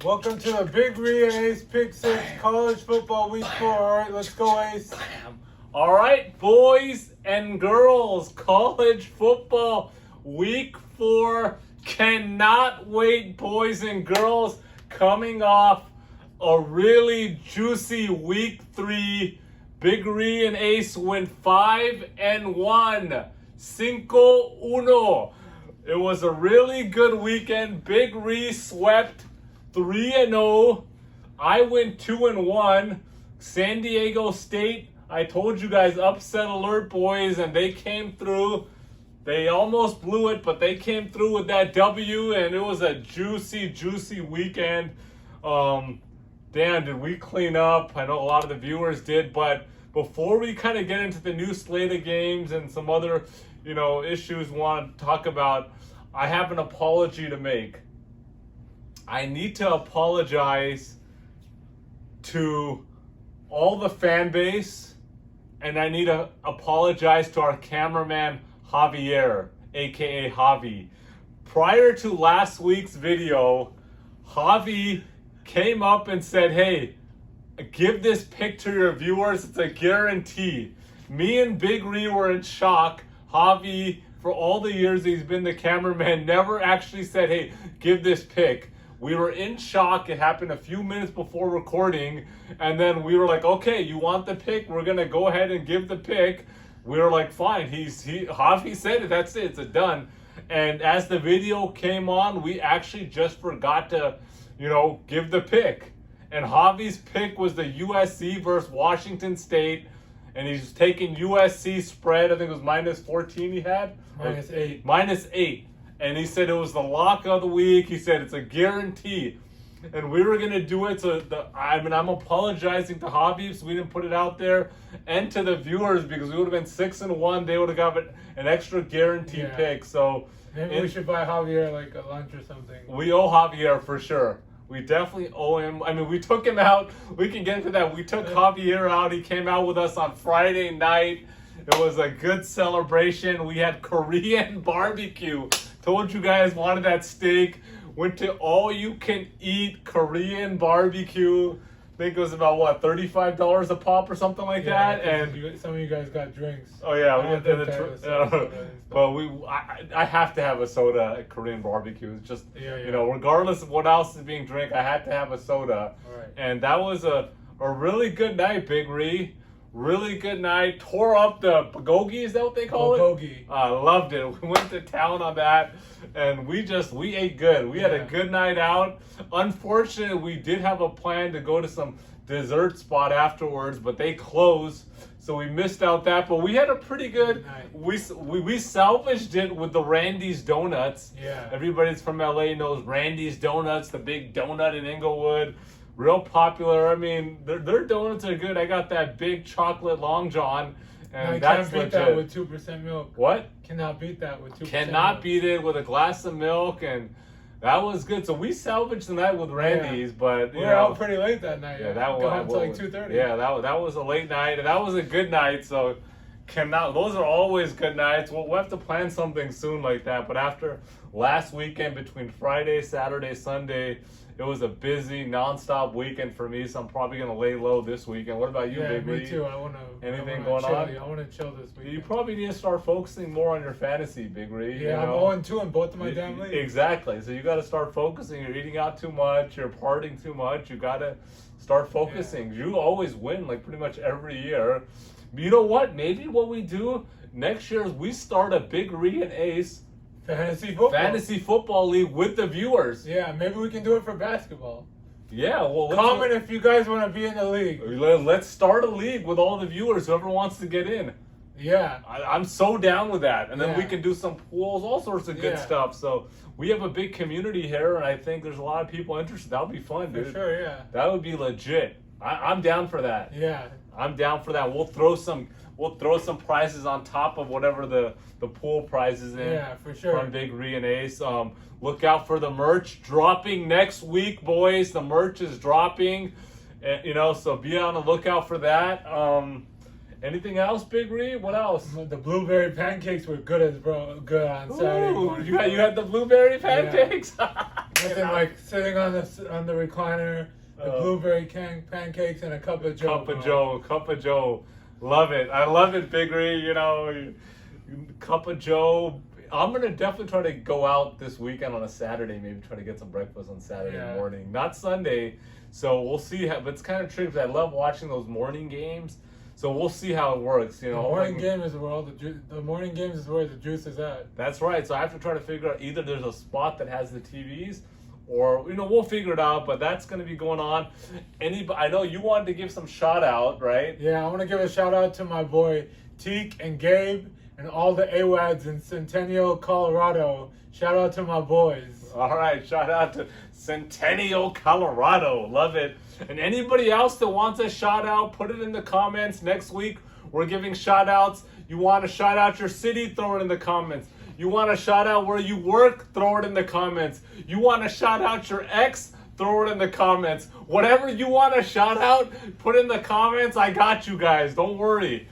Welcome to the Big Re and Ace Pick 6 College Football Week 4. All right, let's go, Ace. All right, boys and girls, college football Week 4. Cannot wait, boys and girls. Coming off a really juicy Week 3. Big Re and Ace went 5-1. Cinco uno. It was a really good weekend. Big Re swept 3-0. I went 2-1. San Diego State, I told you guys, upset alert, boys, and they came through. They almost blew it, but they came through with that W, and it was a juicy, juicy weekend. Dan, did we clean up? I know a lot of the viewers did, but before we kind of get into the new slate of games and some other, issues we want to talk about, I have an apology to make. I need to apologize to all the fan base, and I need to apologize to our cameraman, Javier, aka Javi. Prior to last week's video, Javi came up and said, hey, give this pick to your viewers, it's a guarantee. Me and Big Re were in shock. Javi, for all the years he's been the cameraman, never actually said, hey, give this pick. We were in shock. It happened a few minutes before recording, and then we were like, okay, you want the pick? We're going to go ahead and give the pick. We were like, fine. Javi said it. That's it. It's a done. And as the video came on, we actually just forgot to, give the pick. And Javi's pick was the USC versus Washington State, and he's taking USC spread. I think it was -14 he had. -8. -8. And he said it was the lock of the week. He said it's a guarantee. And we were going to do it. I'm apologizing to Javi so we didn't put it out there, and to the viewers, because we would have been 6-1. They would have got an extra guaranteed pick. So maybe we should buy Javier like a lunch or something. We owe Javier for sure. We definitely owe him. I mean, we took him out. We can get into that. We took Javier out. He came out with us on Friday night. It was a good celebration. We had Korean barbecue. Told you guys wanted that steak. Went to all-you-can-eat Korean barbecue. I think it was about, $35 a pop or something like that. And some of you guys got drinks. Oh, yeah. But I have to have a soda at Korean barbecue. It's just, regardless of what else is being drank, I had to have a soda. Right. And that was a really good night, Big Re. Really good night. Tore up the bulgogi, is that what they call bulgogi. it? I loved it. We went to town on that, and we ate good. We had a good night out. Unfortunately, we did have a plan to go to some dessert spot afterwards, but they closed, so we missed out that. But we had a pretty good night. We salvaged it with the Randy's Donuts. Yeah. Everybody's from LA knows Randy's Donuts, the big donut in Inglewood. Real popular. I mean, their donuts are good. I got that big chocolate Long John, and that's legit. Cannot beat that with 2% milk. What? Cannot beat that with 2%. Cannot beat it with a glass of milk, and that was good. So we salvaged the night with Randy's, but we were out pretty late that night. Yeah, that was until like 2:30. Yeah, that was a late night, and that was a good night. So those are always good nights. We'll have to plan something soon like that. But after last weekend, between Friday, Saturday, Sunday, it was a busy, nonstop weekend for me, so I'm probably going to lay low this weekend. What about you, Big Me too. I want to chill this weekend. You probably need to start focusing more on your fantasy, Big Re. Yeah, I'm 0-2 in both of my damn leagues. Exactly. So you got to start focusing. You're eating out too much. You're partying too much. You got to start focusing. Yeah. You always win, like pretty much every year. But you know what? Maybe what we do next year is we start a Big Re and Ace Fantasy football league with the viewers. Yeah, maybe we can do it for basketball. Yeah, well, comment if you guys want to be in the league. Let's start a league with all the viewers, whoever wants to get in. Yeah. I'm so down with that. And then we can do some pools, all sorts of good stuff. So we have a big community here, and I think there's a lot of people interested. That would be fun, dude. For sure, yeah. That would be legit. I'm down for that. Yeah. I'm down for that. We'll throw some prizes on top of whatever the pool prizes in. Yeah, for sure. From Big Re and Ace. Look out for the merch dropping next week, boys. The merch is dropping. So be on the lookout for that. Anything else, Big Re? What else? The blueberry pancakes were good on Saturday morning. You had the blueberry pancakes? Yeah. Nothing like sitting on the recliner, the blueberry pancakes, and a cup of Joe. Cup of Joe. Love it. I love it, Big Ree. You know, cup of Joe. I'm gonna definitely try to go out this weekend on a Saturday. Maybe try to get some breakfast on Saturday morning, not Sunday. So we'll see. But it's kind of tricky because I love watching those morning games. So we'll see how it works. You know, the morning game is where the morning games is where the juice is at. That's right. So I have to try to figure out either there's a spot that has the TVs, or we'll figure it out. But that's going to be going on. I know you wanted to give some shout out, right? Yeah, I want to give a shout out to my boy Teak and Gabe and all the AWADs in Centennial, Colorado. Shout out to my boys. All right, shout out to Centennial, Colorado. Love it. And anybody else that wants a shout out, put it in the comments. Next week, we're giving shout outs. You want to shout out your city, throw it in the comments. You want to shout out where you work, throw it in the comments. You want to shout out your ex, throw it in the comments. Whatever you want to shout out, put in the comments. I got you guys. Don't worry.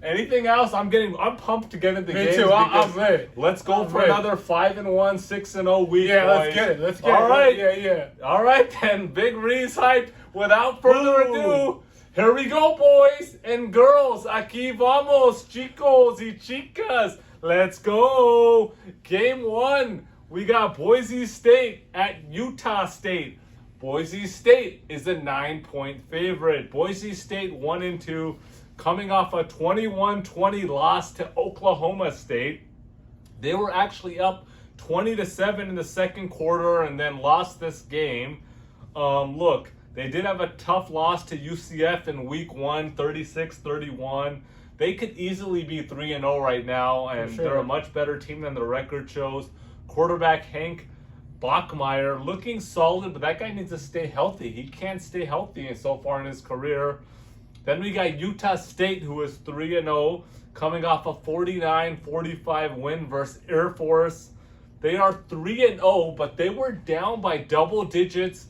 Anything else? I'm pumped to get into Me games. too. I'm ready. Let's go for another 5-1, 6-0 week. Yeah, boys. let's get it. Let's get All it. right. Yeah. All right, then. Big Ree's hype. Without further ado, here we go, boys and girls. Aquí vamos, chicos y chicas. Let's go. Game 1. We got Boise State at Utah State. Boise State is a 9-point favorite. Boise State 1-2. Coming off a 21-20 loss to Oklahoma State. They were actually up 20-7 in the second quarter and then lost this game. Look, they did have a tough loss to UCF in week 1, 36-31. They could easily be 3-0 right now, and they're a much better team than the record shows. Quarterback Hank Bachmeier looking solid, but that guy needs to stay healthy. He can't stay healthy so far in his career. Then we got Utah State, who is 3-0, coming off a 49-45 win versus Air Force. They are 3-0, but they were down by double digits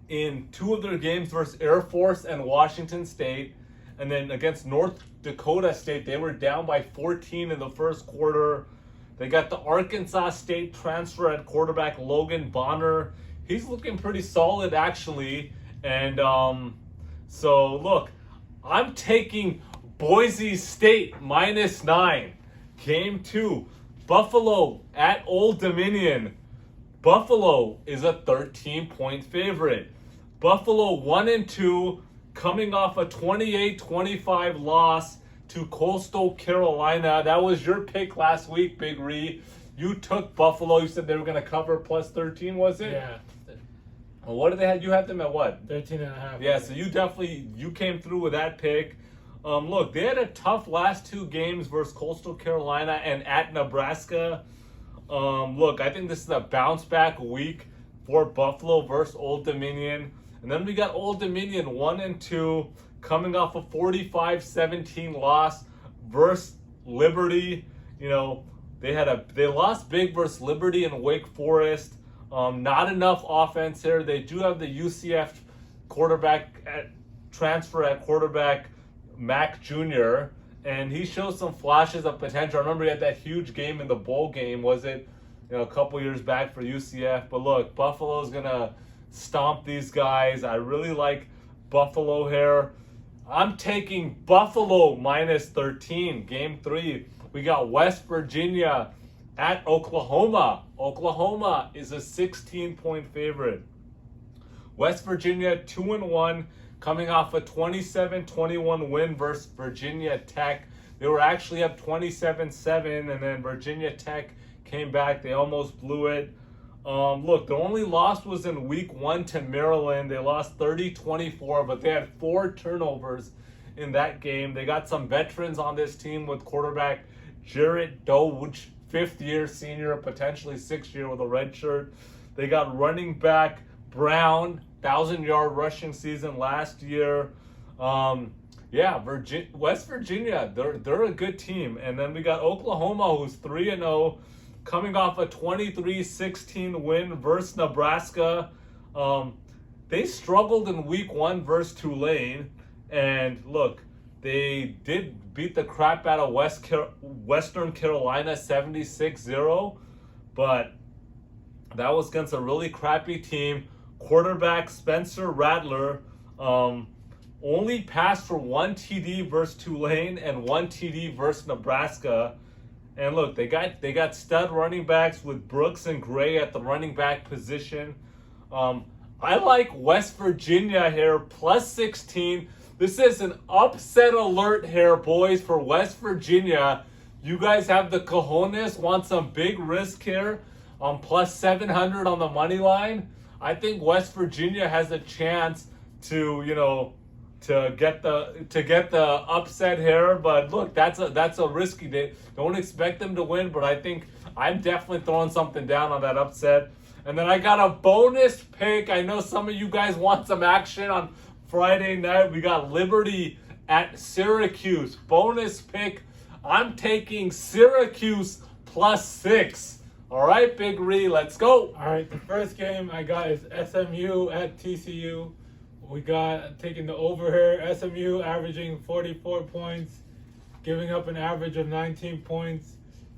in 2 of their games versus Air Force and Washington State. And then against North Dakota State, they were down by 14 in the first quarter. They got the Arkansas State transfer at quarterback Logan Bonner. He's looking pretty solid, actually. And so, look, I'm taking Boise State -9. Game 2, Buffalo at Old Dominion. Buffalo is a 13-point favorite. Buffalo 1-2, coming off a 28-25 loss to Coastal Carolina. That was your pick last week, Big Ree. You took Buffalo. You said they were going to cover plus 13, was it? Yeah. Well, what did they have? You had them at what? 13.5. Yeah, so you came through with that pick. Look, they had a tough last 2 games versus Coastal Carolina and at Nebraska. Look, I think this is a bounce back week for Buffalo versus Old Dominion. And then we got Old Dominion 1-2, coming off a 45-17 loss versus Liberty. You know, they lost big versus Liberty and Wake Forest. Not enough offense here. They do have the UCF transfer at quarterback Mac Jr., and he shows some flashes of potential. I remember he had that huge game in the bowl game, was it? A couple years back for UCF. But look, Buffalo's gonna stomp these guys. I really like Buffalo here. I'm taking Buffalo -13. Game 3, we got West Virginia at Oklahoma. Oklahoma is a 16-point favorite. West Virginia 2-1, coming off a 27-21 win versus Virginia Tech. They were actually up 27-7, and then Virginia Tech came back. They almost blew it. Look, the only loss was in week 1 to Maryland. They lost 30-24, but they had 4 turnovers in that game. They got some veterans on this team with quarterback Jarrett Doge, 5th-year senior, potentially 6th-year with a red shirt. They got running back Brown, 1,000-yard rushing season last year. West Virginia, they're a good team. And then we got Oklahoma, who's 3-0, coming off a 23-16 win versus Nebraska. They struggled in week 1 versus Tulane. And look, they did beat the crap out of Western Carolina 76-0. But That was against a really crappy team. Quarterback Spencer Rattler only passed for 1 TD versus Tulane and 1 TD versus Nebraska. And look, they got stud running backs with Brooks and Gray at the running back position. I like West Virginia here, plus 16. This is an upset alert here, boys, for West Virginia. You guys have the cojones, want some big risk here on plus 700 on the money line. I think West Virginia has a chance to, to get the upset here. But look, that's a risky day. Don't expect them to win, but I think I'm definitely throwing something down on that upset. And then I got a bonus pick. I know some of you guys want some action on Friday night. We got Liberty at Syracuse. Bonus pick. I'm taking Syracuse plus 6. All right, Big Ree, let's go. All right, the first game I got is SMU at TCU. We got taking the over here. SMU averaging 44 points, giving up an average of 19 points.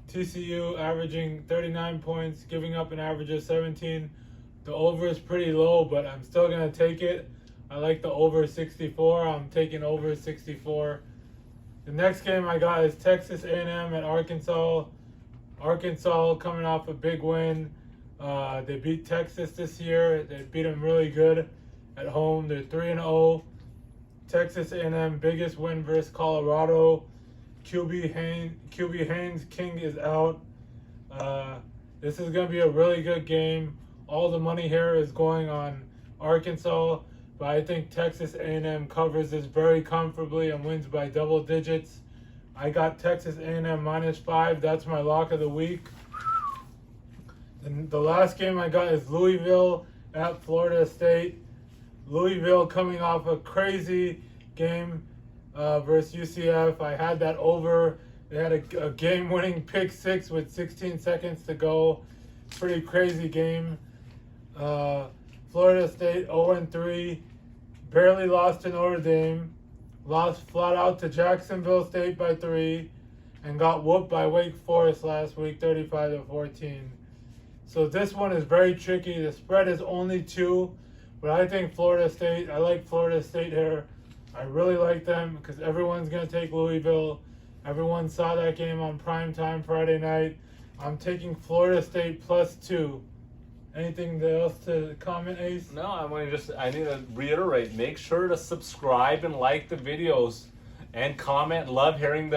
TCU averaging 39 points, giving up an average of 17. The over is pretty low, but I'm still going to take it. I like the over 64. I'm taking over 64. The next game I got is Texas A&M at Arkansas. Arkansas coming off a big win. They beat Texas this year. They beat them really good at home. They're 3-0. Texas A&M biggest win versus Colorado. QB Haynes King is out. This is going to be a really good game. All the money here is going on Arkansas, but I think Texas A&M covers this very comfortably and wins by double digits. I got Texas A&M minus 5. That's my lock of the week. And the last game I got is Louisville at Florida State. Louisville coming off a crazy game versus UCF. I had that over. They had a game-winning pick 6 with 16 seconds to go. Pretty crazy game. Florida State 0-3. Barely lost to Notre Dame. Lost flat out to Jacksonville State by 3. And got whooped by Wake Forest last week, 35-14. So this one is very tricky. The spread is only 2. But I think Florida State, I like Florida State here. I really like them because everyone's going to take Louisville. Everyone saw that game on primetime Friday night. I'm taking Florida State plus 2. Anything else to comment, Ace? No, I need to reiterate. Make sure to subscribe and like the videos and comment. Love hearing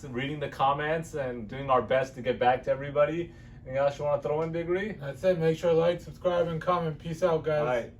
reading the comments and doing our best to get back to everybody. Anything else you want to throw in, Big Ree? That's it. Make sure to like, subscribe, and comment. Peace out, guys. All right.